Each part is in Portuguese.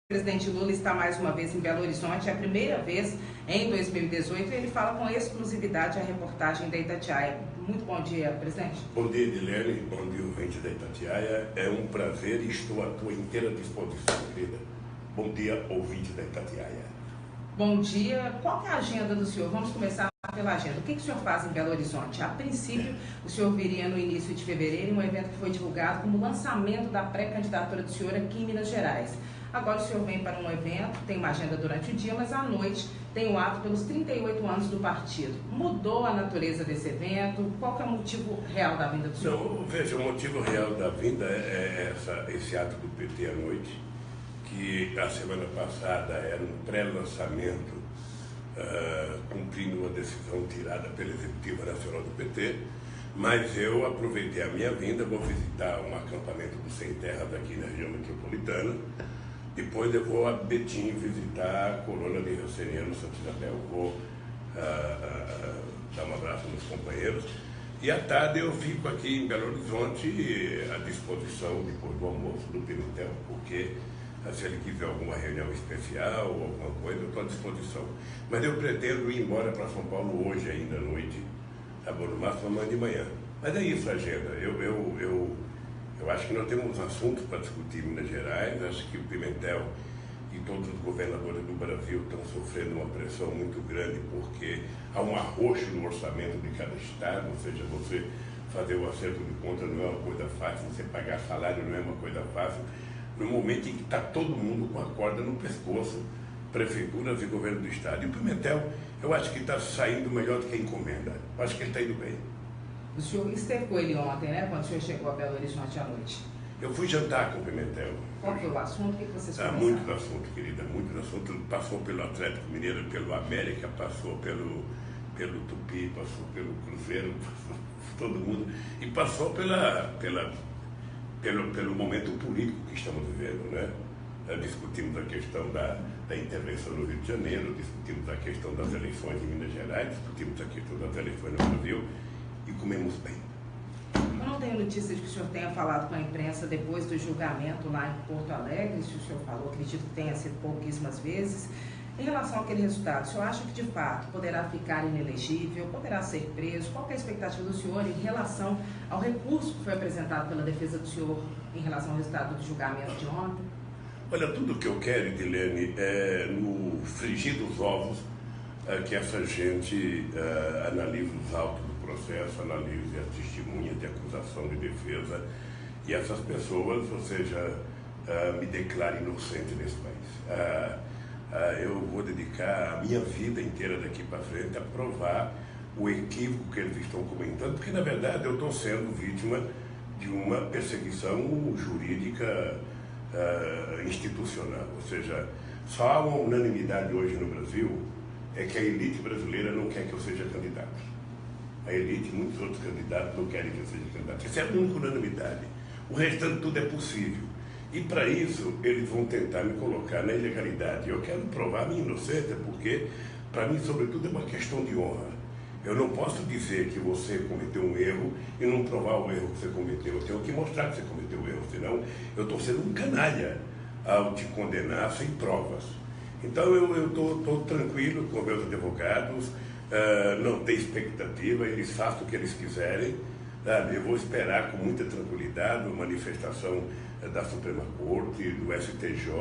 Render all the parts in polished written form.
O presidente Lula está mais uma vez em Belo Horizonte, é a primeira vez em 2018, e ele fala com exclusividade a reportagem da Itatiaia. Muito bom dia, presidente. Bom dia, Edilene. Bom dia, ouvinte da Itatiaia. É um prazer e estou à tua inteira disposição, querida. Bom dia, ouvinte da Itatiaia. Bom dia. Qual é a agenda do senhor? Vamos começar pela agenda. O que o senhor faz em Belo Horizonte? A princípio, o senhor viria no início de fevereiro em um evento que foi divulgado como lançamento da pré-candidatura do senhor aqui em Minas Gerais. Agora o senhor vem para um evento, tem uma agenda durante o dia, mas à noite tem o ato pelos 38 anos do partido. Mudou a natureza desse evento? Qual que é o motivo real da vinda do senhor? Não, veja, o motivo real da vinda é esse ato do PT à noite, que a semana passada era um pré-lançamento, cumprindo uma decisão tirada pela Executiva Nacional do PT, mas eu aproveitei a minha vinda, vou visitar um acampamento do Sem Terras aqui na região metropolitana. Depois eu vou a Betim visitar a colônia de Roceniano Santa Isabel. Vou dar um abraço nos companheiros. E à tarde eu fico aqui em Belo Horizonte à disposição, depois do almoço, do Pimentel, porque se ele quiser alguma reunião especial ou alguma coisa, eu estou à disposição. Mas eu pretendo ir embora para São Paulo hoje ainda à noite, tá bom? No máximo amanhã de manhã. Mas é isso a agenda. Eu acho que nós temos assuntos para discutir em Minas Gerais. Acho que o Pimentel e todos os governadores do Brasil estão sofrendo uma pressão muito grande porque há um arroxo no orçamento de cada estado, ou seja, você fazer o acerto de conta não é uma coisa fácil, você pagar salário não é uma coisa fácil, no momento em que está todo mundo com a corda no pescoço, prefeituras e governo do estado. E o Pimentel, eu acho que está saindo melhor do que a encomenda. Eu acho que ele está indo bem. O senhor esteve com ele ontem, né? Quando o senhor chegou a Belo Horizonte à noite. Eu fui jantar com o Pimentel. Qual foi o assunto? O que vocês conversaram? Muitos assuntos, querida, muitos assuntos. Passou pelo Atlético Mineiro, pelo América, passou pelo Tupi, passou pelo Cruzeiro, passou por todo mundo. E passou pelo momento político que estamos vivendo, né? Discutimos a questão da intervenção no Rio de Janeiro, discutimos a questão das eleições em Minas Gerais, discutimos a questão das eleições no Brasil e comemos bem. Eu não tenho notícia de que o senhor tenha falado com a imprensa depois do julgamento lá em Porto Alegre. Se o senhor falou, acredito que tenha sido pouquíssimas vezes. Em relação àquele resultado, o senhor acha que de fato poderá ficar inelegível, poderá ser preso? Qual é a expectativa do senhor em relação ao recurso que foi apresentado pela defesa do senhor em relação ao resultado do julgamento de ontem? Olha, tudo que eu quero, Edilene, é no frigir dos ovos que essa gente analise os autos do processo, analise as testemunhas de acusação e defesa e essas pessoas, ou seja, me declarem inocente nesse país. Eu vou dedicar a minha vida inteira daqui para frente a provar o equívoco que eles estão comentando, porque na verdade eu estou sendo vítima de uma perseguição jurídica institucional, ou seja, só há uma unanimidade hoje no Brasil, é que a elite brasileira não quer que eu seja candidato. A elite e muitos outros candidatos não querem que eu seja candidato. Essa é a única unanimidade. O restante tudo é possível. E para isso eles vão tentar me colocar na ilegalidade. Eu quero provar a minha inocência, porque para mim, sobretudo, é uma questão de honra. Eu não posso dizer que você cometeu um erro e não provar o erro que você cometeu. Eu tenho que mostrar que você cometeu o erro, senão eu estou sendo um canalha ao te condenar sem provas. Então eu estou tranquilo com meus advogados, não tenho expectativa, eles fazem o que eles quiserem. Sabe? Eu vou esperar com muita tranquilidade a manifestação da Suprema Corte, do STJ,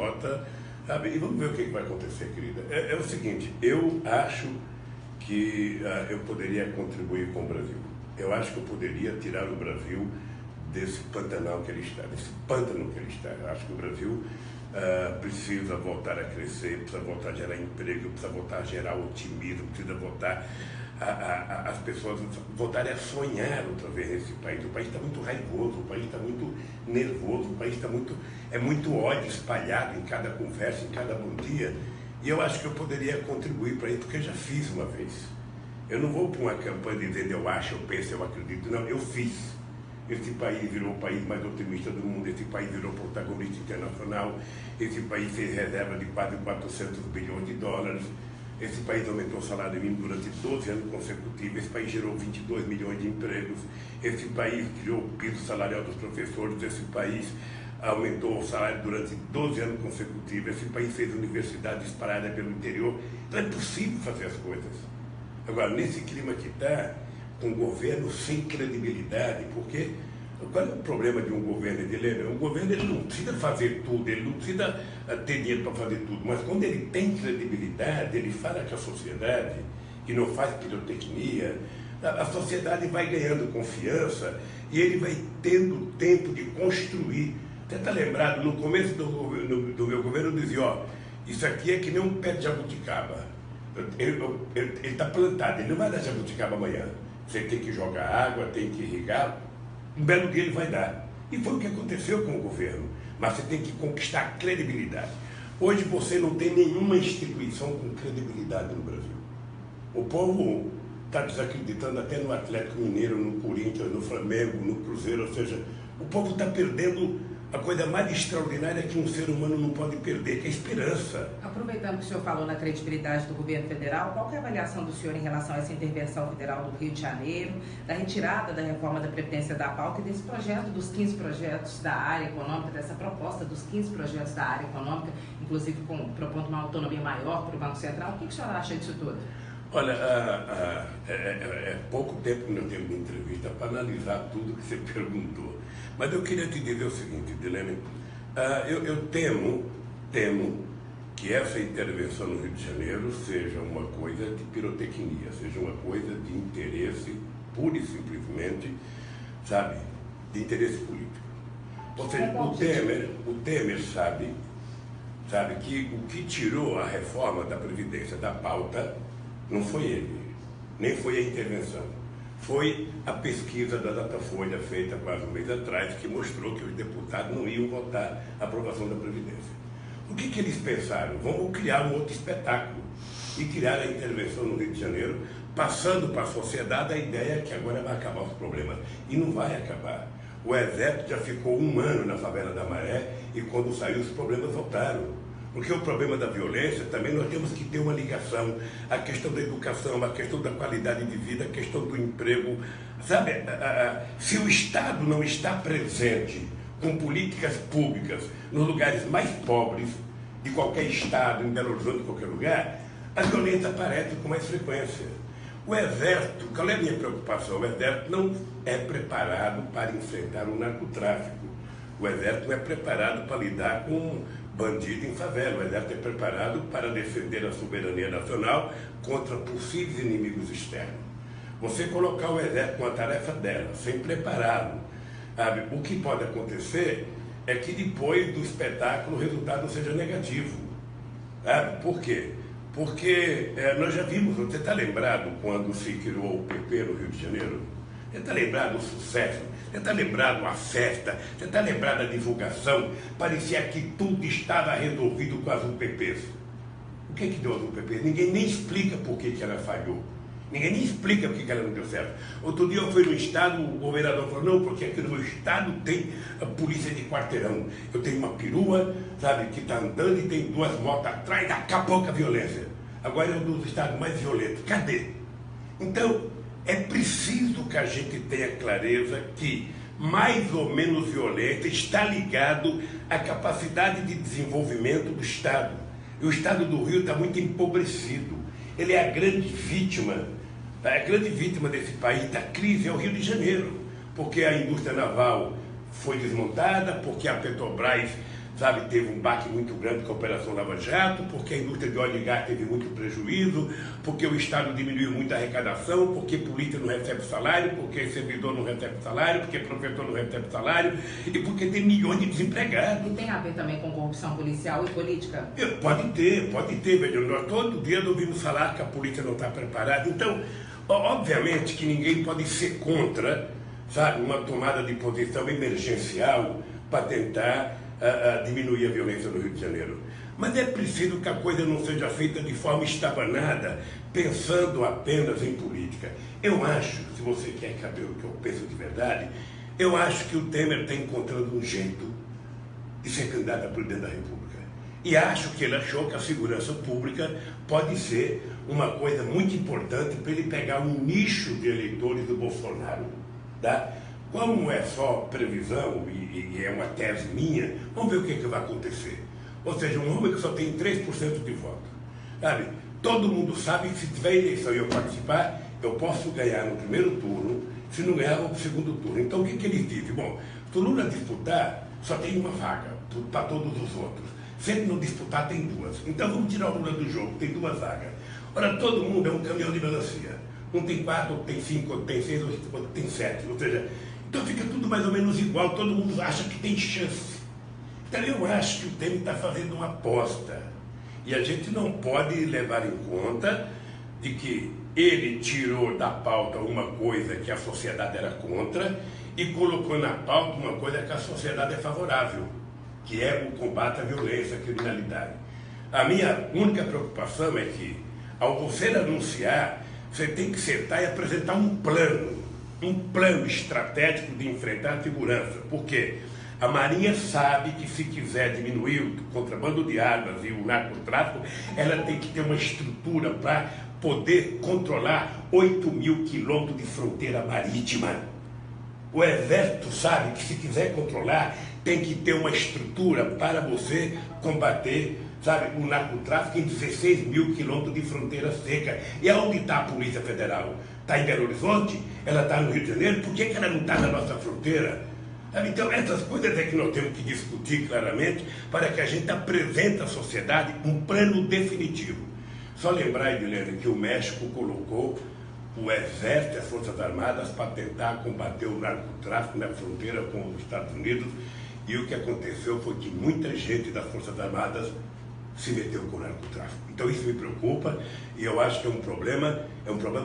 sabe? E vamos ver o que vai acontecer, querida. É o seguinte, eu acho que eu poderia contribuir com o Brasil. Eu acho que eu poderia tirar o Brasil desse pantanal que ele está, desse pântano que ele está. Eu acho que o Brasil precisa voltar a crescer, precisa voltar a gerar emprego, precisa voltar a gerar otimismo, precisa voltar as pessoas voltarem a sonhar outra vez nesse país. O país está muito raivoso, o país está muito nervoso, o país está muito ódio espalhado em cada conversa, em cada bom dia. E eu acho que eu poderia contribuir para isso, porque eu já fiz uma vez. Eu não vou para uma campanha dizendo eu acho, eu penso, eu acredito. Não, eu fiz. Esse país virou o país mais otimista do mundo, esse país virou protagonista internacional, esse país fez reserva de quase 400 bilhões de dólares, esse país aumentou o salário mínimo durante 12 anos consecutivos, esse país gerou 22 milhões de empregos, esse país criou o piso salarial dos professores, esse país aumentou o salário durante 12 anos consecutivos. Esse país fez universidade disparada pelo interior. Então é possível fazer as coisas. Agora, nesse clima que está, com um governo sem credibilidade, porque qual é o problema de um governo, Edilene? Um governo ele não precisa fazer tudo, ele não precisa ter dinheiro para fazer tudo, mas quando ele tem credibilidade, ele fala com a sociedade, que não faz pirotecnia, a sociedade vai ganhando confiança e ele vai tendo tempo de construir. Você está lembrado, no começo do meu governo, eu dizia, ó, isso aqui é que nem um pé de jabuticaba. Ele está plantado, ele não vai dar jabuticaba amanhã. Você tem que jogar água, tem que irrigar, um belo dia ele vai dar. E foi o que aconteceu com o governo. Mas você tem que conquistar a credibilidade. Hoje você não tem nenhuma instituição com credibilidade no Brasil. O povo está desacreditando até no Atlético Mineiro, no Corinthians, no Flamengo, no Cruzeiro, ou seja, o povo está perdendo a coisa mais extraordinária que um ser humano não pode perder, que é a esperança. Aproveitando que o senhor falou na credibilidade do governo federal, qual é a avaliação do senhor em relação a essa intervenção federal do Rio de Janeiro, da retirada da reforma da Previdência da pauta e desse projeto dos 15 projetos da área econômica, dessa proposta dos 15 projetos da área econômica, inclusive propondo uma autonomia maior para o Banco Central? O que o senhor acha disso tudo? Olha, é pouco tempo que nós temos de entrevista para analisar tudo que você perguntou. Mas eu queria te dizer o seguinte, Edilene, eu temo que essa intervenção no Rio de Janeiro seja uma coisa de pirotecnia, seja uma coisa de interesse, pura e simplesmente, sabe, de interesse político. Ou seja, o Temer sabe que o que tirou a reforma da Previdência da pauta não foi ele, nem foi a intervenção. Foi a pesquisa da Datafolha feita quase um mês atrás, que mostrou que os deputados não iam votar a aprovação da Previdência. O que eles pensaram? Vamos criar um outro espetáculo. E criar a intervenção no Rio de Janeiro, passando para a sociedade a ideia que agora vai acabar os problemas. E não vai acabar. O Exército já ficou 1 ano na favela da Maré e quando saiu os problemas voltaram. Porque o problema da violência também nós temos que ter uma ligação, a questão da educação, a questão da qualidade de vida, a questão do emprego. Sabe, se o Estado não está presente com políticas públicas nos lugares mais pobres de qualquer estado, em Belo Horizonte, em qualquer lugar, a violência aparece com mais frequência. O Exército, qual é a minha preocupação? O Exército não é preparado para enfrentar o narcotráfico. O Exército não é preparado para lidar com bandido em favela. O Exército é preparado para defender a soberania nacional contra possíveis inimigos externos. Você colocar o Exército com a tarefa dela, sem prepará-lo, o que pode acontecer é que depois do espetáculo o resultado seja negativo. Por quê? Porque nós já vimos, você está lembrado quando se criou o PP no Rio de Janeiro? Você está lembrado do sucesso? Você está lembrado a festa? Você está lembrado da divulgação? Parecia que tudo estava resolvido com as UPPs. O que deu as UPPs? Ninguém nem explica por que ela falhou. Ninguém nem explica por que ela não deu certo. Outro dia eu fui no estado, o governador falou, não, porque aqui no meu estado tem a polícia de quarteirão. Eu tenho uma perua, sabe, que está andando e tem 2 motos atrás, acabou com a violência. Agora é um dos estados mais violentos. Cadê? Então, é preciso que a gente tenha clareza que mais ou menos violência está ligado à capacidade de desenvolvimento do Estado. E o Estado do Rio está muito empobrecido. Ele é a grande vítima desse país, da crise, é o Rio de Janeiro. Porque a indústria naval foi desmontada, porque a Petrobras, sabe, teve um baque muito grande com a Operação Lava Jato, porque a indústria de óleo e gás teve muito prejuízo, porque o Estado diminuiu muito a arrecadação, porque polícia não recebe salário, porque servidor não recebe salário, porque professor não recebe salário, e porque tem milhões de desempregados. E tem a ver também com corrupção policial e política? Pode ter, velho. Nós todo dia ouvimos falar que a polícia não está preparada. Então, obviamente que ninguém pode ser contra, sabe, uma tomada de posição emergencial para tentar diminuir a violência no Rio de Janeiro. Mas é preciso que a coisa não seja feita de forma estabanada, pensando apenas em política. Eu acho, se você quer saber o que eu penso de verdade, eu acho que o Temer está encontrando um jeito de ser candidato a presidente da República. E acho que ele achou que a segurança pública pode ser uma coisa muito importante para ele pegar um nicho de eleitores do Bolsonaro, tá? Como é só previsão e é uma tese minha, vamos ver o que vai acontecer. Ou seja, um homem que só tem 3% de voto. Sabe? Todo mundo sabe que se tiver eleição e eu participar, eu posso ganhar no primeiro turno, se não ganhar, vou para o segundo turno. Então, o que eles dizem? Bom, se o Lula disputar, só tem uma vaga para todos os outros. Se ele não disputar, tem duas. Então, vamos tirar o Lula do jogo, tem duas vagas. Ora, todo mundo é um caminhão de melancia. Um tem 4, outro tem 5, outro tem 6, outro tem 7. Ou seja, então fica tudo mais ou menos igual, todo mundo acha que tem chance. Então, eu acho que o Temer está fazendo uma aposta. E a gente não pode levar em conta de que ele tirou da pauta uma coisa que a sociedade era contra e colocou na pauta uma coisa que a sociedade é favorável, que é o combate à violência, à criminalidade. A minha única preocupação é que, ao você anunciar, você tem que sentar e apresentar um plano estratégico de enfrentar a segurança. Por quê? A Marinha sabe que se quiser diminuir o contrabando de armas e o narcotráfico, ela tem que ter uma estrutura para poder controlar 8.000 quilômetros de fronteira marítima. O Exército sabe que se quiser controlar, tem que ter uma estrutura para você combater, sabe, o narcotráfico em 16.000 quilômetros de fronteira seca. E aonde está a Polícia Federal? Está em Belo Horizonte? Ela está no Rio de Janeiro? Por que ela não está na nossa fronteira? Então, essas coisas é que nós temos que discutir claramente para que a gente apresente à sociedade um plano definitivo. Só lembrar, Edilene, que o México colocou o Exército e as Forças Armadas para tentar combater o narcotráfico na fronteira com os Estados Unidos, e o que aconteceu foi que muita gente das Forças Armadas se meteu com o narcotráfico. Então isso me preocupa e eu acho que é um problema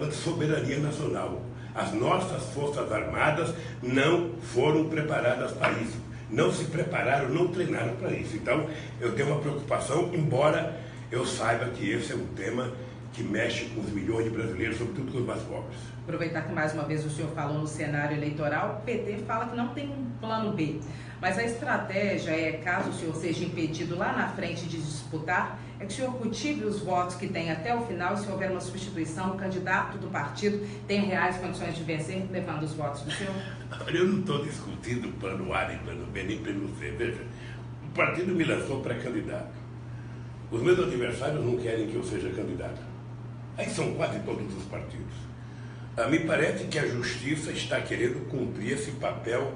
de soberania nacional. As nossas Forças Armadas não foram preparadas para isso, não se prepararam, não treinaram para isso. Então eu tenho uma preocupação, embora eu saiba que esse é um tema que mexe com os milhões de brasileiros, sobretudo com os mais pobres. Aproveitar que mais uma vez o senhor falou no cenário eleitoral, o PT fala que não tem um plano B, mas a estratégia é, caso o senhor seja impedido lá na frente de disputar, é que o senhor cultive os votos que tem até o final, se houver uma substituição, o candidato do partido tem reais condições de vencer, levando os votos do senhor? Olha, eu não estou discutindo plano A, nem plano B, nem plano C. Veja, o partido me lançou pré-candidato. Os meus adversários não querem que eu seja candidato. Aí são quase todos os partidos. Me parece que a justiça está querendo cumprir esse papel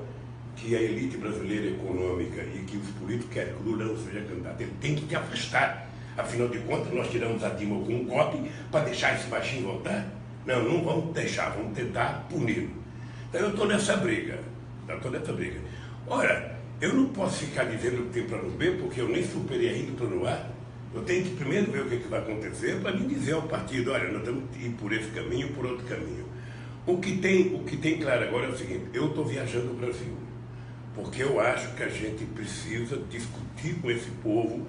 que a elite brasileira econômica e que os políticos querem que o Lula não seja candidato. Ele tem que te afastar. Afinal de contas, nós tiramos a Dilma com um golpe para deixar esse baixinho voltar? Não, não vamos deixar, vamos tentar puni-lo. Então eu estou nessa briga. Ora, eu não posso ficar dizendo que tem plano B, porque eu nem superei ainda o plano A. Eu tenho que primeiro ver o que vai acontecer para me dizer ao partido, olha, nós temos que ir por esse caminho, por outro caminho. O que tem claro agora é o seguinte, eu estou viajando no Brasil, porque eu acho que a gente precisa discutir com esse povo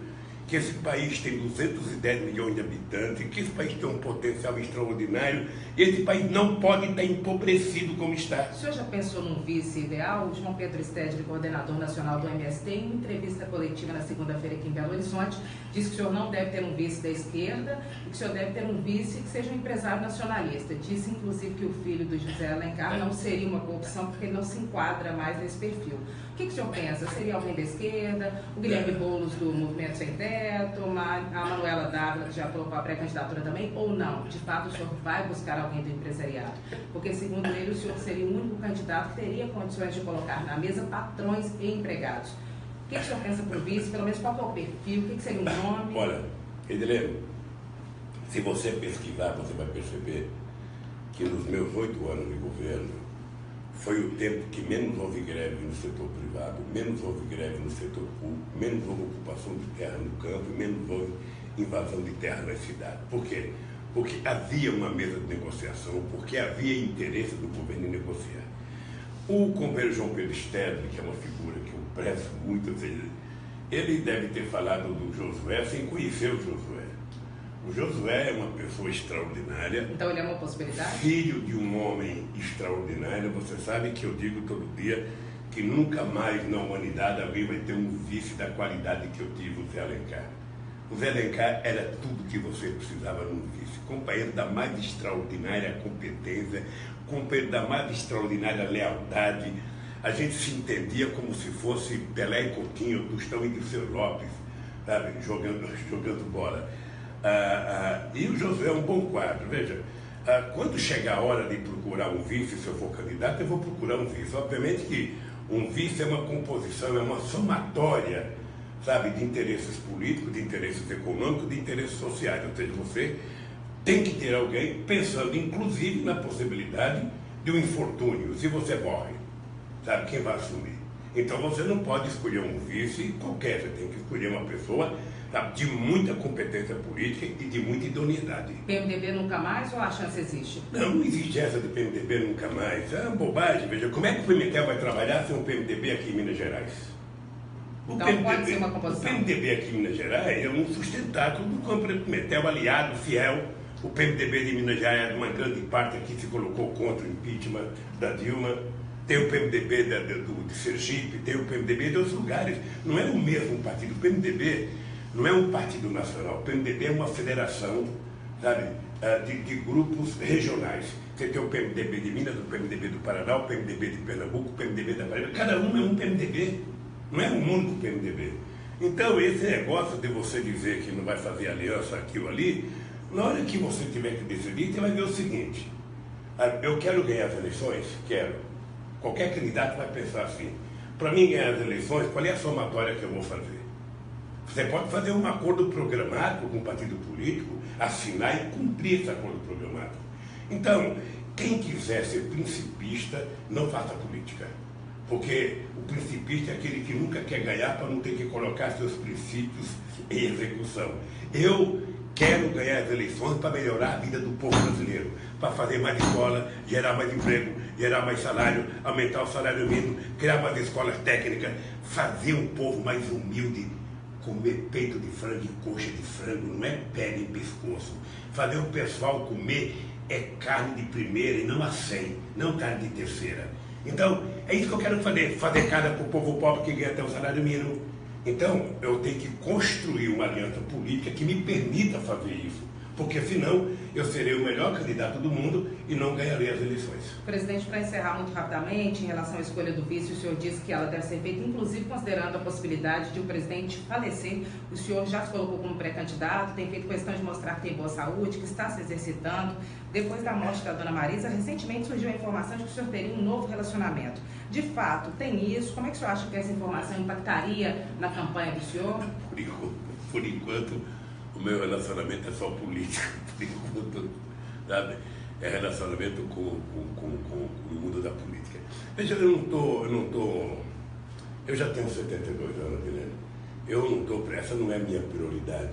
que esse país tem 210 milhões de habitantes, que esse país tem um potencial extraordinário, e esse país não pode estar empobrecido como está. O senhor já pensou num vice ideal? O João Pedro Stedley, coordenador nacional do MST, em uma entrevista coletiva na segunda-feira aqui em Belo Horizonte, disse que o senhor não deve ter um vice da esquerda e que o senhor deve ter um vice que seja um empresário nacionalista. Disse, inclusive, que o filho do José Alencar não seria uma boa opção porque ele não se enquadra mais nesse perfil. O que o senhor pensa? Seria alguém da esquerda? O Guilherme Boulos do Movimento Sem Teto? A Manuela Dávila, que já colocou a pré-candidatura também? Ou não? De fato, o senhor vai buscar alguém do empresariado? Porque, segundo ele, o senhor seria o único candidato que teria condições de colocar na mesa patrões e empregados. O que o senhor pensa para o vice? Pelo menos qual é o perfil? O que seria o nome? Olha, Edilene, se você pesquisar, você vai perceber que nos meus 8 anos de governo, foi o tempo que menos houve greve no setor privado, menos houve greve no setor público, menos houve ocupação de terra no campo, menos houve invasão de terra nas cidades. Por quê? Porque havia uma mesa de negociação, porque havia interesse do governo em negociar. O companheiro João Pedro Stedley, que é uma figura que eu prezo muito, ele deve ter falado do Josué sem conhecer o Josué. O Josué é uma pessoa extraordinária. Então ele é uma possibilidade? Filho de um homem extraordinário. Você sabe que eu digo todo dia que nunca mais na humanidade alguém vai ter um vice da qualidade que eu tive, o Zé Alencar. O Zé Alencar era tudo que você precisava num vice. Companheiro da mais extraordinária competência, companheiro da mais extraordinária lealdade. A gente se entendia como se fosse Pelé e Coutinho, Tostão e Dirceu Lopes, sabe? Jogando bola. E o Josué é um bom quadro. Veja, quando chegar a hora de procurar um vice, se eu for candidato, eu vou procurar um vice. Obviamente que um vice é uma composição, é uma somatória, sabe, de interesses políticos, de interesses econômicos, de interesses sociais. Ou seja, você tem que ter alguém pensando, inclusive, na possibilidade de um infortúnio. Se você morre, sabe, quem vai assumir? Então você não pode escolher um vice qualquer, você tem que escolher uma pessoa, sabe, de muita competência política e de muita idoneidade. PMDB nunca mais ou a chance existe? Não existe essa de PMDB nunca mais. É uma bobagem. Veja, como é que o PMDB vai trabalhar sem um PMDB aqui em Minas Gerais? Então pode ser uma composição. O PMDB aqui em Minas Gerais é um sustentáculo do campo do Pimentel, aliado, fiel. O PMDB de Minas Gerais, uma grande parte aqui se colocou contra o impeachment da Dilma. Tem o PMDB de Sergipe, tem o PMDB de outros lugares. Não é o mesmo partido. O PMDB não é um partido nacional. O PMDB é uma federação, sabe, de grupos regionais. Você tem o PMDB de Minas, o PMDB do Paraná, o PMDB de Pernambuco, o PMDB da Paraíba. Cada um é um PMDB. Não é um único PMDB. Então, esse negócio de você dizer que não vai fazer aliança aquilo ali, na hora que você tiver que decidir, você vai ver o seguinte: eu quero ganhar as eleições? Quero. Qualquer candidato vai pensar assim: para mim ganhar as eleições, qual é a somatória que eu vou fazer? Você pode fazer um acordo programático com um partido político, assinar e cumprir esse acordo programático. Então, quem quiser ser principista, não faça política. Porque o principista é aquele que nunca quer ganhar para não ter que colocar seus princípios em execução. Eu quero ganhar as eleições para melhorar a vida do povo brasileiro, para fazer mais escola, gerar mais emprego, gerar mais salário, aumentar o salário mínimo, criar mais escolas técnicas, fazer um povo mais humilde, comer peito de frango e coxa de frango, não é pele e pescoço. Fazer o pessoal comer carne de primeira e não a 100, não carne de terceira. Então, é isso que eu quero fazer casa para o povo pobre que ganha até o salário mínimo. Então, eu tenho que construir uma aliança política que me permita fazer isso, porque senão eu serei o melhor candidato do mundo e não ganharei as eleições. Presidente, para encerrar muito rapidamente, em relação à escolha do vice, o senhor disse que ela deve ser feita, inclusive considerando a possibilidade de o presidente falecer. O senhor já se colocou como pré-candidato, tem feito questão de mostrar que tem boa saúde, que está se exercitando. Depois da morte da dona Marisa, recentemente surgiu a informação de que o senhor teria um novo relacionamento. De fato, tem isso? Como é que o senhor acha que essa informação impactaria na campanha do senhor? Por enquanto, o meu relacionamento é só político, por enquanto, sabe? É relacionamento com o mundo da política. Veja, eu já tenho 72 anos, Guilherme. Eu não estou, essa não é minha prioridade,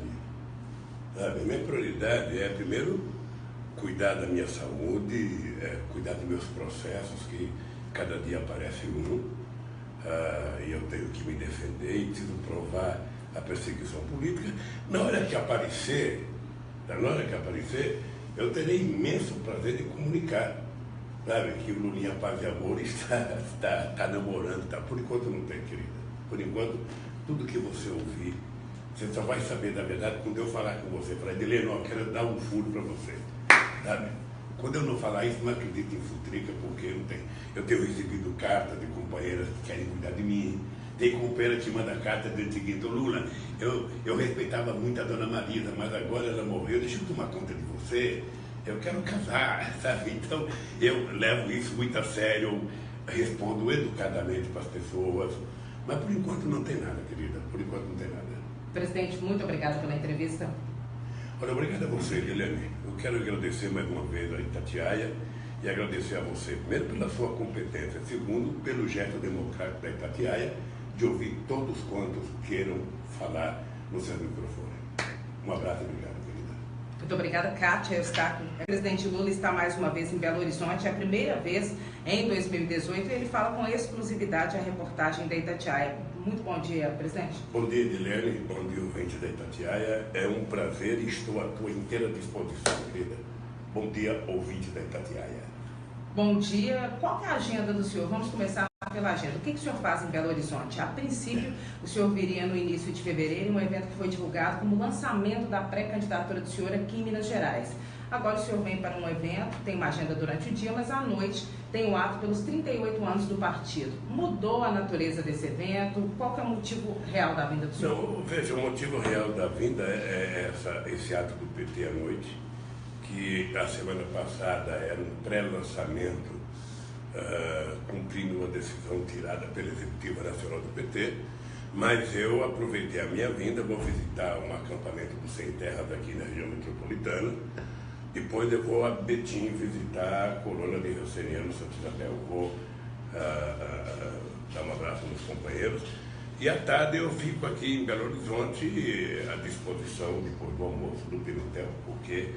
sabe? Minha prioridade é, primeiro, cuidar da minha saúde, cuidar dos meus processos, que cada dia aparece um, e eu tenho que me defender e preciso provar a perseguição política. Na hora que aparecer, eu terei imenso prazer de comunicar, sabe, que o Lulinha Paz e Amor está namorando, tá? Por enquanto não tem, querida. Por enquanto, tudo que você ouvir, você só vai saber da verdade quando eu falar com você. Falar, Edilene, eu quero dar um furo para você, sabe? Quando eu não falar isso, não acredito em futrica, porque não tem. Eu tenho recebido cartas de companheiras que querem cuidar de mim. Tem companheira que manda carta dizendo o seguinte: Lula, eu respeitava muito a dona Marisa, mas agora ela morreu, deixa eu tomar conta de você, eu quero casar, sabe? Então, eu levo isso muito a sério, eu respondo educadamente para as pessoas, mas por enquanto não tem nada, querida, por enquanto não tem nada. Presidente, muito obrigado pela entrevista. Olha, obrigado a você, Guilherme. Eu quero agradecer mais uma vez a Itatiaia e agradecer a você, primeiro, pela sua competência, segundo, pelo gesto democrático da Itatiaia de ouvir todos quantos queiram falar no seu microfone. Um abraço e obrigado, querida. Muito obrigada, Kátia Eustáquio. O presidente Lula está mais uma vez em Belo Horizonte, é a primeira vez em 2018, e ele fala com exclusividade a reportagem da Itatiaia. Muito bom dia, presidente. Bom dia, Edilene. Bom dia, ouvinte da Itatiaia. É um prazer e estou à tua inteira disposição, querida. Bom dia, ouvinte da Itatiaia. Bom dia. Qual é a agenda do senhor? Vamos começar pela agenda. O que o senhor faz em Belo Horizonte? A princípio, o senhor viria no início de fevereiro em um evento que foi divulgado como lançamento da pré-candidatura do senhor aqui em Minas Gerais. Agora o senhor vem para um evento, tem uma agenda durante o dia, mas à noite tem o ato pelos 38 anos do partido. Mudou a natureza desse evento? Qual que é o motivo real da vinda do senhor? Não, veja, o motivo real da vinda é esse ato do PT à noite, que a semana passada era um pré-lançamento, cumprindo uma decisão tirada pela Executiva Nacional do PT, mas eu aproveitei a minha vinda, vou visitar um acampamento dos Sem Terras aqui na região metropolitana. Depois eu vou a Betim visitar a colônia de Roceniano Santa Isabel. Vou dar um abraço nos companheiros. E à tarde eu fico aqui em Belo Horizonte à disposição, depois do almoço, do Pimentel, porque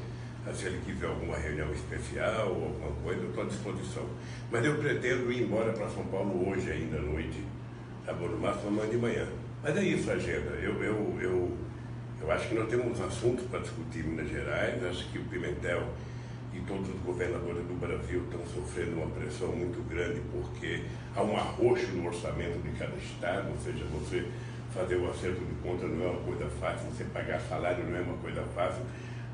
se ele quiser alguma reunião especial ou alguma coisa, eu estou à disposição. Mas eu pretendo ir embora para São Paulo hoje ainda à noite, tá bom? No máximo amanhã de manhã. Mas é isso a agenda. Eu acho que nós temos assuntos para discutir em Minas Gerais. Acho que o Pimentel e todos os governadores do Brasil estão sofrendo uma pressão muito grande porque há um arroxo no orçamento de cada estado, ou seja, você fazer o acerto de conta não é uma coisa fácil, você pagar salário não é uma coisa fácil,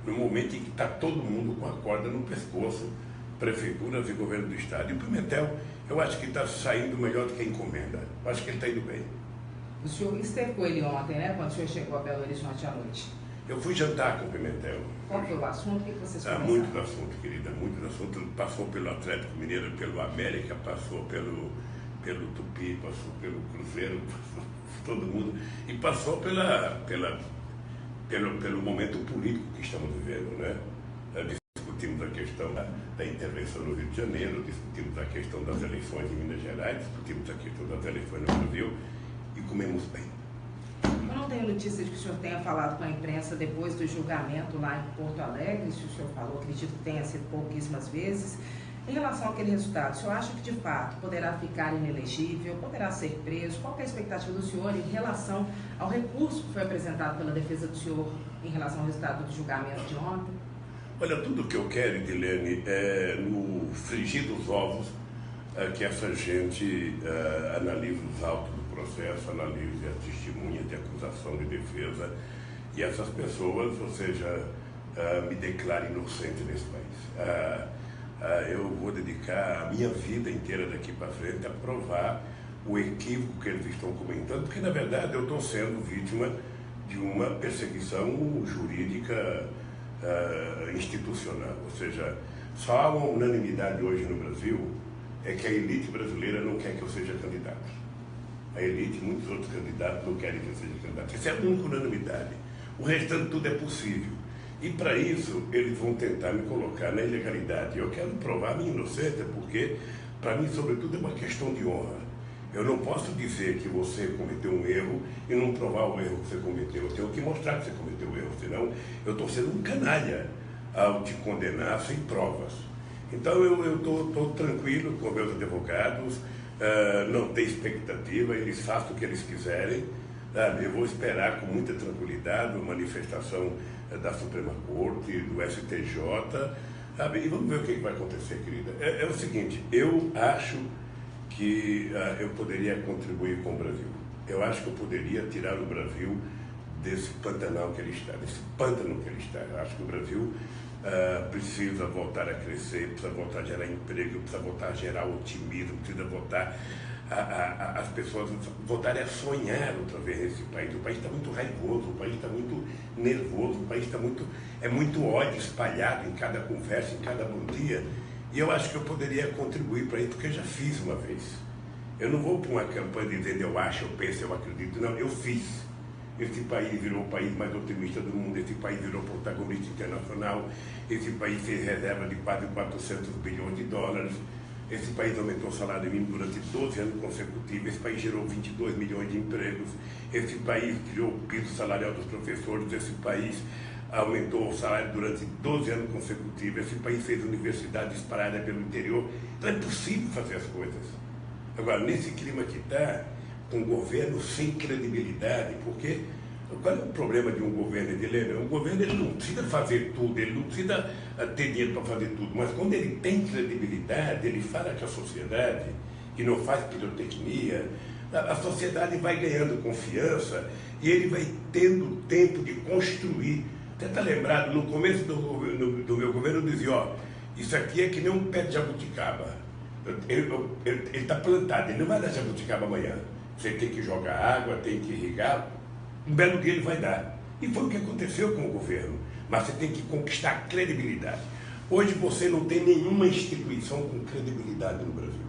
no momento em que está todo mundo com a corda no pescoço, prefeituras e governo do estado. E o Pimentel, eu acho que está saindo melhor do que a encomenda. Eu acho que ele está indo bem. O senhor esteve com ele ontem, né? Quando o senhor chegou a Belo Horizonte à noite. Eu fui jantar com o Pimentel. Qual foi o assunto? O que vocês conversaram? Muito assunto, querida, muito assunto. Passou pelo Atlético Mineiro, pelo América, passou pelo Tupi, passou pelo Cruzeiro, passou por todo mundo. E passou pelo momento político que estamos vivendo, né? Discutimos a questão da intervenção no Rio de Janeiro, discutimos a questão das eleições em Minas Gerais, discutimos a questão das eleições no Brasil e comemos bem. Eu não tenho notícia de que o senhor tenha falado com a imprensa depois do julgamento lá em Porto Alegre. Se o senhor falou, acredito que tenha sido pouquíssimas vezes. Em relação àquele resultado, o senhor acha que de fato poderá ficar inelegível, poderá ser preso? Qual que é a expectativa do senhor em relação ao recurso que foi apresentado pela defesa do senhor em relação ao resultado do julgamento de ontem? Olha, tudo que eu quero, Edilene, é no frigir dos ovos que essa gente analise os autos do processo, analise as testemunhas de acusação e defesa e essas pessoas, ou seja, me declarem inocente nesse país. Eu vou dedicar a minha vida inteira daqui para frente a provar o equívoco que eles estão comentando, porque na verdade eu estou sendo vítima de uma perseguição jurídica institucional, ou seja, só há uma unanimidade hoje no Brasil, é que a elite brasileira não quer que eu seja candidato. A elite, muitos outros candidatos não querem que eu seja candidato. Essa é a única unanimidade. O restante tudo é possível. E para isso, eles vão tentar me colocar na ilegalidade. Eu quero provar a minha inocência, porque para mim, sobretudo, é uma questão de honra. Eu não posso dizer que você cometeu um erro e não provar o erro que você cometeu. Eu tenho que mostrar que você cometeu o erro, senão eu estou sendo um canalha ao te condenar sem provas. Então eu estou tranquilo com meus advogados, não tem expectativa, eles façam o que eles quiserem. Sabe? Eu vou esperar com muita tranquilidade a manifestação da Suprema Corte, do STJ, sabe? E vamos ver o que vai acontecer, querida. É o seguinte, eu acho que eu poderia contribuir com o Brasil. Eu acho que eu poderia tirar o Brasil desse pantanal que ele está, desse pântano que ele está. Eu acho que o Brasil precisa voltar a crescer, precisa voltar a gerar emprego, precisa voltar a gerar otimismo, precisa voltar as pessoas voltarem a sonhar outra vez nesse país. O país está muito raivoso, o país está muito nervoso, o país está muito ódio espalhado em cada conversa, em cada bom dia. E eu acho que eu poderia contribuir para isso, porque eu já fiz uma vez. Eu não vou para uma campanha dizendo eu acho, eu penso, eu acredito. Não, eu fiz. Esse país virou o país mais otimista do mundo, esse país virou protagonista internacional, esse país fez reserva de quase 400 bilhões de dólares, esse país aumentou o salário mínimo durante 12 anos consecutivos, esse país gerou 22 milhões de empregos, esse país criou o piso salarial dos professores, esse país aumentou o salário durante 12 anos consecutivos, esse país fez universidades espalhadas pelo interior. Então é possível fazer as coisas. Agora, nesse clima que está, com um governo sem credibilidade, porque qual é o problema de um governo, Edilene? Um governo ele não precisa fazer tudo, ele não precisa ter dinheiro para fazer tudo, mas quando ele tem credibilidade, ele fala com a sociedade que não faz pirotecnia, a sociedade vai ganhando confiança e ele vai tendo tempo de construir. Você está lembrado, no começo do meu governo eu dizia, ó, isso aqui é que nem um pé de jabuticaba. Ele está plantado, ele não vai dar jabuticaba amanhã. Você tem que jogar água, tem que irrigar, um belo dia ele vai dar. E foi o que aconteceu com o governo. Mas você tem que conquistar credibilidade. Hoje você não tem nenhuma instituição com credibilidade no Brasil.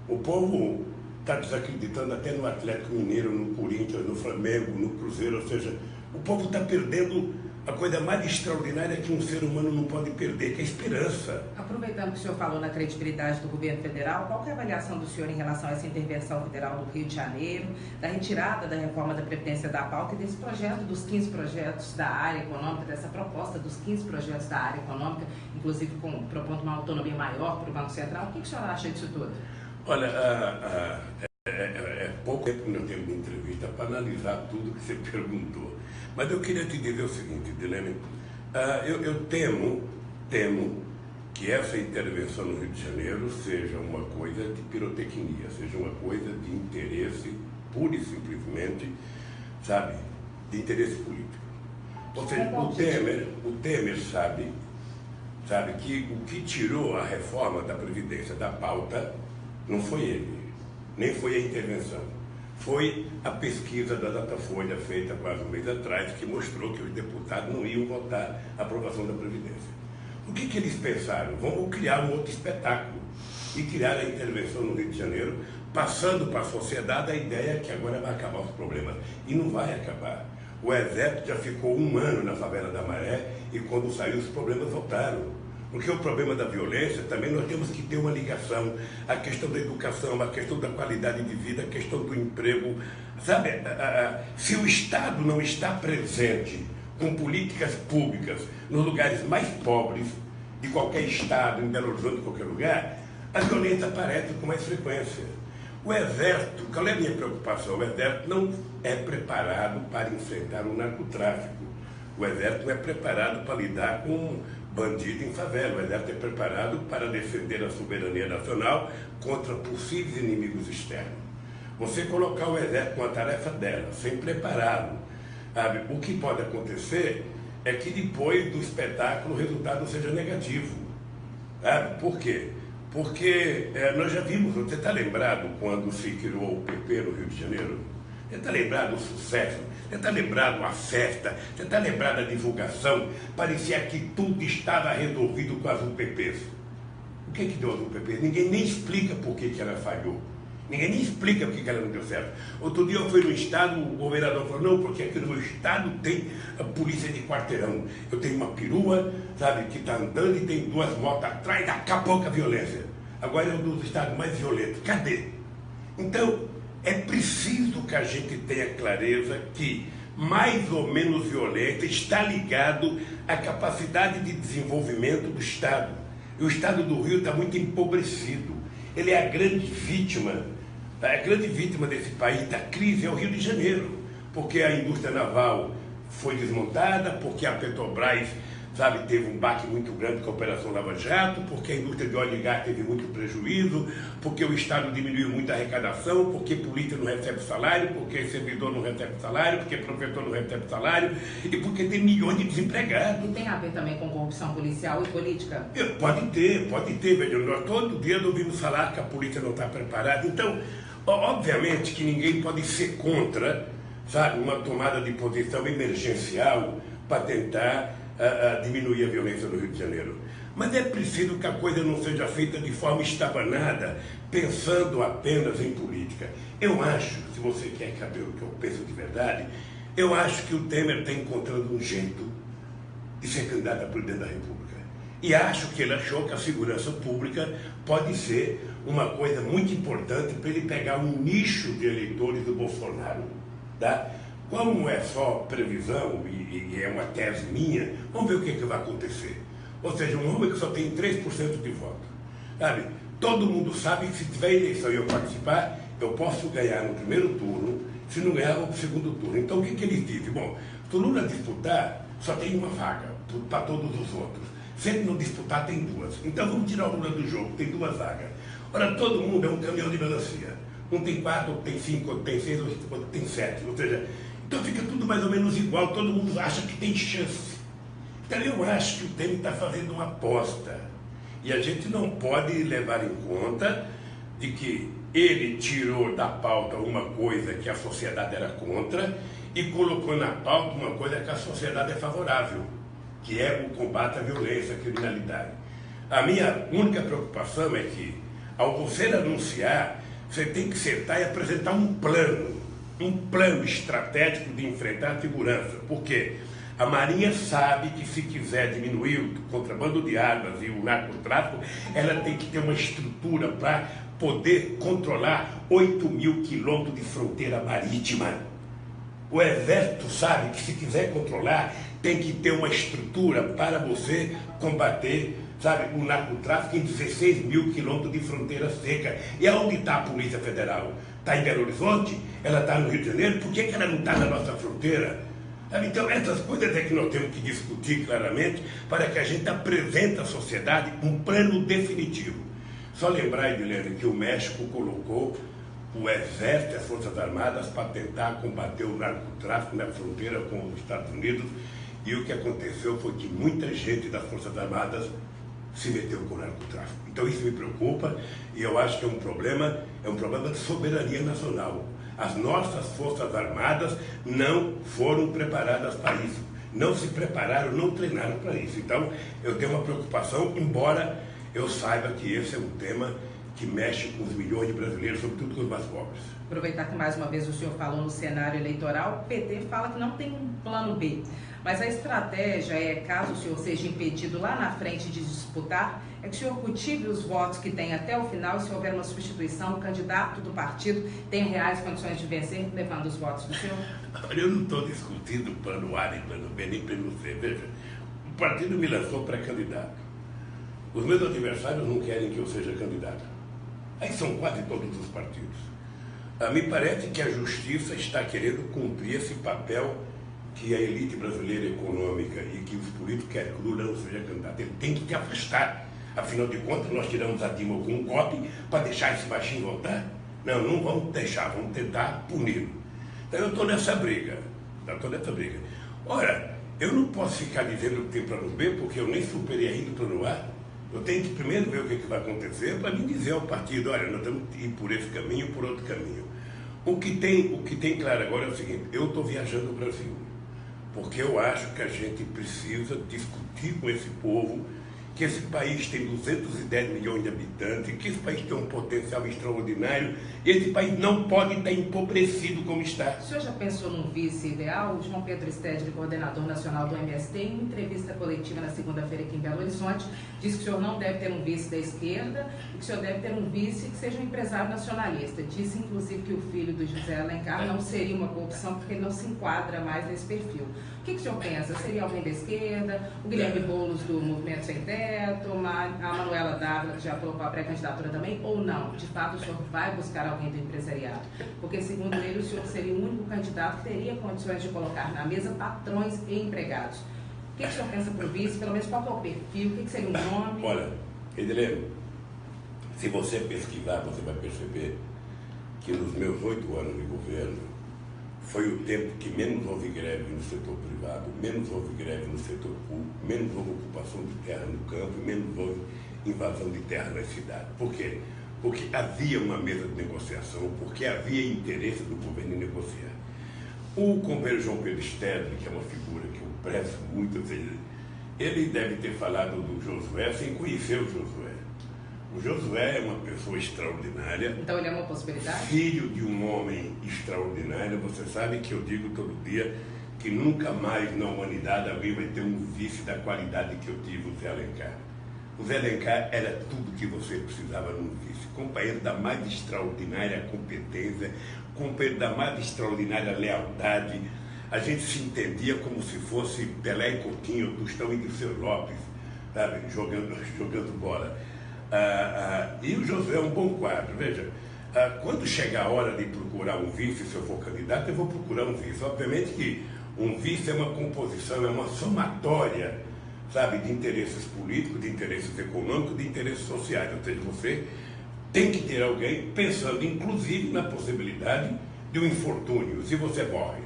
O povo está desacreditando até no Atlético Mineiro, no Corinthians, no Flamengo, no Cruzeiro, ou seja, o povo está perdendo a coisa mais extraordinária que um ser humano não pode perder, que é a esperança. Aproveitando que o senhor falou na credibilidade do governo federal, qual que é a avaliação do senhor em relação a essa intervenção federal no Rio de Janeiro, da retirada da reforma da Previdência da pauta e desse projeto dos 15 projetos da área econômica, dessa proposta dos 15 projetos da área econômica, inclusive propondo uma autonomia maior para o Banco Central? O que o senhor acha disso tudo? Olha, é pouco tempo que nós temos de entrevista para analisar tudo que você perguntou. Mas eu queria te dizer o seguinte, Dilene, eu temo que essa intervenção no Rio de Janeiro seja uma coisa de pirotecnia, seja uma coisa de interesse, pura e simplesmente, sabe, de interesse político. Ou seja, o Temer sabe que o que tirou a reforma da Previdência da pauta não foi ele, nem foi a intervenção. Foi a pesquisa da Datafolha feita quase um mês atrás, que mostrou que os deputados não iam votar a aprovação da Previdência. O que eles pensaram? Vamos criar um outro espetáculo e criar a intervenção no Rio de Janeiro, passando para a sociedade a ideia que agora vai acabar os problemas. E não vai acabar. O Exército já ficou 1 ano na favela da Maré e quando saiu os problemas voltaram. Porque o problema da violência, também nós temos que ter uma ligação, a questão da educação, a questão da qualidade de vida, a questão do emprego. Sabe, se o Estado não está presente com políticas públicas nos lugares mais pobres de qualquer estado, em Belo Horizonte, em qualquer lugar, as violências aparecem com mais frequência. O Exército, qual é a minha preocupação? O Exército não é preparado para enfrentar o narcotráfico. O Exército não é preparado para lidar com bandido em favela. O Exército é preparado para defender a soberania nacional contra possíveis inimigos externos. Você colocar o Exército com a tarefa dela, sem prepará-lo, sabe? O que pode acontecer é que depois do espetáculo o resultado seja negativo. Sabe? Por quê? Porque nós já vimos, você está lembrado quando se criou o PP no Rio de Janeiro? Você está lembrado do sucesso? Você está lembrado da festa? Você está lembrado da divulgação? Parecia que tudo estava resolvido com as UPPs. O que deu as UPPs? Ninguém nem explica por que ela falhou. Ninguém nem explica por que ela não deu certo. Outro dia eu fui no estado, o governador falou, não, porque aqui no meu estado tem a polícia de quarteirão. Eu tenho uma perua, sabe, que está andando e tem 2 motos atrás, acabou com a violência. Agora é um dos estados mais violentos. Cadê? Então, é preciso que a gente tenha clareza que mais ou menos violência está ligado à capacidade de desenvolvimento do Estado. E o Estado do Rio está muito empobrecido. Ele é a grande vítima desse país, da crise, é o Rio de Janeiro. Porque a indústria naval foi desmontada, porque a Petrobras, sabe, teve um baque muito grande com a Operação Lava Jato, porque a indústria de óleo e gás teve muito prejuízo, porque o Estado diminuiu muito a arrecadação, porque polícia não recebe salário, porque servidor não recebe salário, porque professor não recebe salário, e porque tem milhões de desempregados. E tem a ver também com corrupção policial e política? Pode ter, velho. Nós todo dia ouvimos falar que a polícia não está preparada. Então, obviamente que ninguém pode ser contra, sabe, uma tomada de posição emergencial para tentar diminuir a violência no Rio de Janeiro. Mas é preciso que a coisa não seja feita de forma estabanada, pensando apenas em política. Eu acho, se você quer saber o que eu penso de verdade, eu acho que o Temer está encontrando um jeito de ser candidato a presidente da República. E acho que ele achou que a segurança pública pode ser uma coisa muito importante para ele pegar um nicho de eleitores do Bolsonaro, tá? Como é só previsão e é uma tese minha, vamos ver o que vai acontecer. Ou seja, um homem que só tem 3% de voto. Sabe? Todo mundo sabe que se tiver eleição e eu participar, eu posso ganhar no primeiro turno, se não ganhar, no segundo turno. Então o que eles dizem? Bom, se o Lula disputar, só tem uma vaga para todos os outros. Se ele não disputar, tem duas. Então vamos tirar o Lula do jogo, tem duas vagas. Ora, todo mundo é um caminhão de melancia. Um tem 4, outro tem 5, outro tem 6, outro tem 7. Ou seja, então fica tudo mais ou menos igual, todo mundo acha que tem chance. Então eu acho que o Temer está fazendo uma aposta. E a gente não pode levar em conta de que ele tirou da pauta uma coisa que a sociedade era contra e colocou na pauta uma coisa que a sociedade é favorável, que é o combate à violência, à criminalidade. A minha única preocupação é que, ao você anunciar, você tem que sentar e apresentar um plano estratégico de enfrentar a segurança. Por quê? A Marinha sabe que se quiser diminuir o contrabando de armas e o narcotráfico, ela tem que ter uma estrutura para poder controlar 8.000 quilômetros de fronteira marítima. O Exército sabe que se quiser controlar, tem que ter uma estrutura para você combater, sabe, o narcotráfico em 16.000 quilômetros de fronteira seca. E aonde está a Polícia Federal? Está em Belo Horizonte? Ela está no Rio de Janeiro? Por que ela não está na nossa fronteira? Então, essas coisas é que nós temos que discutir claramente para que a gente apresente à sociedade um plano definitivo. Só lembrar, Edilene, que o México colocou o Exército e as Forças Armadas para tentar combater o narcotráfico na fronteira com os Estados Unidos, e o que aconteceu foi que muita gente das Forças Armadas se meteu com o narcotráfico. Então isso me preocupa e eu acho que é um problema de soberania nacional. As nossas Forças Armadas não foram preparadas para isso. Não se prepararam, não treinaram para isso. Então, eu tenho uma preocupação, embora eu saiba que esse é um tema que mexe com os milhões de brasileiros, sobretudo com os mais pobres. Aproveitar que mais uma vez o senhor falou no cenário eleitoral, o PT fala que não tem um plano B. Mas a estratégia é, caso o senhor seja impedido lá na frente de disputar, é que o senhor cultive os votos que tem até o final, e se houver uma substituição, o candidato do partido tem reais condições de vencer, levando os votos do senhor? Eu não estou discutindo plano A, nem plano B, nem plano C. Veja, o partido me lançou pré-candidato. Os meus adversários não querem que eu seja candidato. Aí são quase todos os partidos. Me parece que a justiça está querendo cumprir esse papel que a elite brasileira econômica e que os políticos querem que o Lula não seja candidato. Ele tem que te afastar. Afinal de contas, nós tiramos a Dilma com um golpe para deixar esse baixinho voltar? Não, não vamos deixar, vamos tentar puni-lo. Então eu estou nessa briga. Ora, eu não posso ficar dizendo que tem plano B, porque eu nem superei ainda o plano A. Eu tenho que primeiro ver o que vai acontecer para me dizer ao partido, olha, nós temos que ir por esse caminho, por outro caminho. O que tem claro agora é o seguinte, eu estou viajando o Brasil, porque eu acho que a gente precisa discutir com esse povo que esse país tem 210 milhões de habitantes, que esse país tem um potencial extraordinário, e esse país não pode estar empobrecido como está. O senhor já pensou num vice ideal? O João Pedro Stedley, coordenador nacional do MST, em entrevista coletiva na segunda-feira aqui em Belo Horizonte, disse que o senhor não deve ter um vice da esquerda e que o senhor deve ter um vice que seja um empresário nacionalista. Disse, inclusive, que o filho do José Alencar não seria uma boa opção porque ele não se enquadra mais nesse perfil. O que o senhor pensa? Seria alguém da esquerda? O Guilherme Boulos do Movimento Sem Teto? A Manuela Dávila, que já colocou a pré-candidatura também? Ou não? De fato, o senhor vai buscar alguém do empresariado? Porque, segundo ele, o senhor seria o único candidato que teria condições de colocar na mesa patrões e empregados. O que o senhor pensa para o vice? Pelo menos qual é o perfil? O que seria um nome? Olha, Edilene, se você pesquisar, você vai perceber que nos meus 8 anos de governo, foi o tempo que menos houve greve no setor privado, menos houve greve no setor público, menos houve ocupação de terra no campo, menos houve invasão de terra na cidade. Por quê? Porque havia uma mesa de negociação, porque havia interesse do governo em negociar. O companheiro João Pedro Stedley, que é uma figura que eu prezo muito, ele deve ter falado do Josué sem conhecer o Josué. O Josué é uma pessoa extraordinária. Então ele é uma possibilidade? Filho de um homem extraordinário. Você sabe que eu digo todo dia que nunca mais na humanidade alguém vai ter um vice da qualidade que eu tive, o Zé Alencar. O Zé Alencar era tudo que você precisava num vice. Companheiro da mais extraordinária competência, companheiro da mais extraordinária lealdade. A gente se entendia como se fosse Pelé e Coutinho, Tostão e Dirceu Lopes, sabe? Jogando bola. E o Josué é um bom quadro. Veja, quando chegar a hora de procurar um vice, se eu for candidato, eu vou procurar um vice. Obviamente que um vice é uma composição, é uma somatória sabe, de interesses políticos, de interesses econômicos, de interesses sociais. Ou seja, você tem que ter alguém pensando, inclusive, na possibilidade de um infortúnio. Se você morre,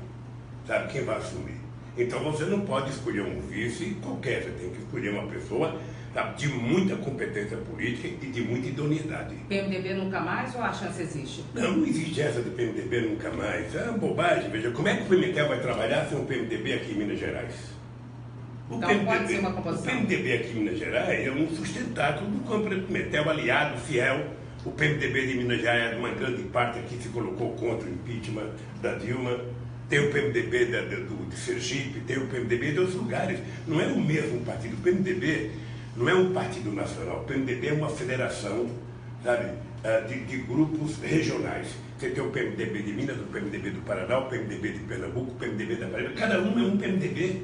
sabe, quem vai assumir? Então você não pode escolher um vice qualquer, você tem que escolher uma pessoa, sabe, de muita competência política e de muita idoneidade. PMDB nunca mais ou a chance existe? Não existe essa de PMDB nunca mais. É uma bobagem. Veja, como é que o Pimentel vai trabalhar sem um PMDB aqui em Minas Gerais? Então pode ser uma composição. O PMDB aqui em Minas Gerais é um sustentáculo do campo do Pimentel, aliado, fiel. O PMDB de Minas Gerais, uma grande parte aqui se colocou contra o impeachment da Dilma. Tem o PMDB de Sergipe, tem o PMDB de outros lugares. Não é o mesmo partido. O PMDB não é um partido nacional. O PMDB é uma federação, sabe, de grupos regionais. Você tem o PMDB de Minas, o PMDB do Paraná, o PMDB de Pernambuco, o PMDB da Paraíba. Cada um é um PMDB.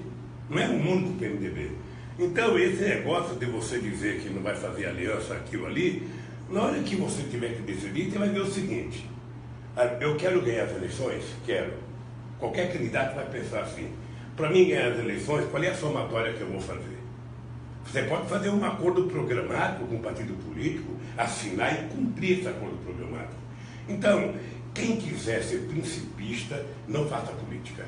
Não é um único PMDB. Então, esse negócio de você dizer que não vai fazer aliança aqui ou ali, na hora que você tiver que decidir, você vai ver o seguinte. Eu quero ganhar as eleições? Quero. Qualquer candidato vai pensar assim. Para mim ganhar as eleições, qual é a somatória que eu vou fazer? Você pode fazer um acordo programático com um partido político, assinar e cumprir esse acordo programático. Então, quem quiser ser principista, não faça política.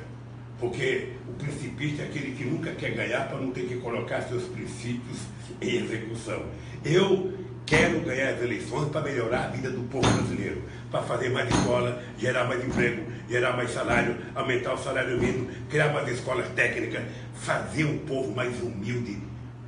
Porque o principista é aquele que nunca quer ganhar para não ter que colocar seus princípios em execução. Eu quero ganhar as eleições para melhorar a vida do povo brasileiro, para fazer mais escola, gerar mais emprego, gerar mais salário, aumentar o salário mínimo, criar mais escolas técnicas, fazer um povo mais humilde,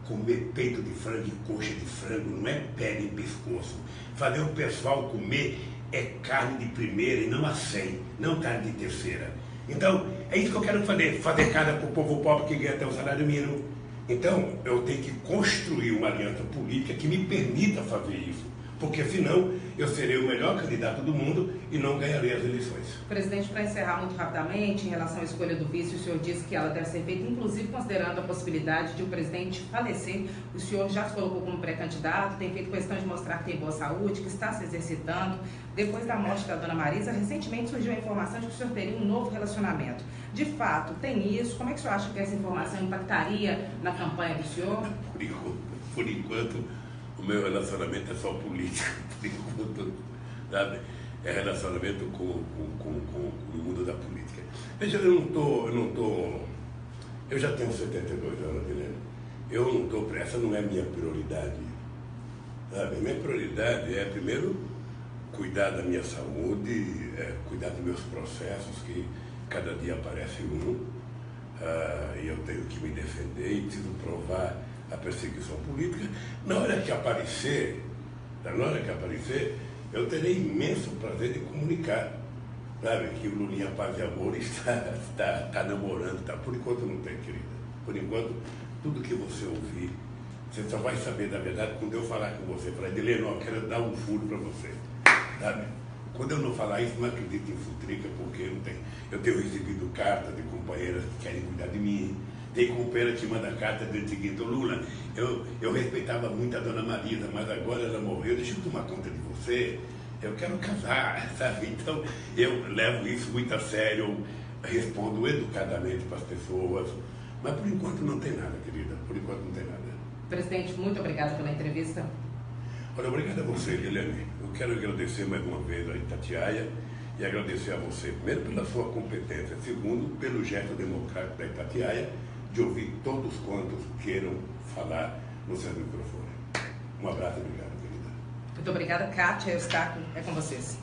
comer peito de frango e coxa de frango, não é pele e pescoço. Fazer o pessoal comer é carne de primeira e não a 100, não carne de terceira. Então, é isso que eu quero fazer casa para o povo pobre que ganha até o salário mínimo. Então, eu tenho que construir uma aliança política que me permita fazer isso, porque senão eu serei o melhor candidato do mundo e não ganharei as eleições. Presidente, para encerrar muito rapidamente, em relação à escolha do vice, o senhor disse que ela deve ser feita, inclusive considerando a possibilidade de o presidente falecer. O senhor já se colocou como pré-candidato, tem feito questão de mostrar que tem boa saúde, que está se exercitando. Depois da morte da dona Marisa, recentemente surgiu a informação de que o senhor teria um novo relacionamento. De fato, tem isso? Como é que o senhor acha que essa informação impactaria na campanha do senhor? Por enquanto, o meu relacionamento é só político, por enquanto, sabe? É relacionamento com o mundo da política. Veja, eu já tenho 72 anos, Helena. Eu não estou, essa não é a minha prioridade. Sabe? Minha prioridade é, primeiro, cuidar da minha saúde, cuidar dos meus processos, que cada dia aparece um, e eu tenho que me defender e preciso provar a perseguição política. Na hora que aparecer, eu terei imenso prazer de comunicar, sabe, que o Lulinha Paz e Amor está namorando, tá? Por enquanto não tem, querida. Por enquanto, tudo que você ouvir, você só vai saber da verdade quando eu falar com você. Falar, Edilene, eu quero dar um furo para você, sabe? Quando eu não falar isso, não acredito em futrica, porque não tem. Eu tenho recebido cartas de companheiras que querem cuidar de mim. Tem companheira que manda carta dizendo o seguinte: Lula, eu respeitava muito a dona Marisa, mas agora ela morreu, deixa eu tomar conta de você, eu quero casar, sabe? Então, eu levo isso muito a sério, eu respondo educadamente para as pessoas, mas por enquanto não tem nada, querida, por enquanto não tem nada. Presidente, muito obrigado pela entrevista. Olha, obrigado a você, Helene. Eu quero agradecer mais uma vez a Itatiaia e agradecer a você, primeiro, pela sua competência, segundo, pelo gesto democrático da Itatiaia de ouvir todos quantos queiram falar no seu microfone. Um abraço e obrigado, querida. Muito obrigada, Kátia. Eustáquio, é com vocês.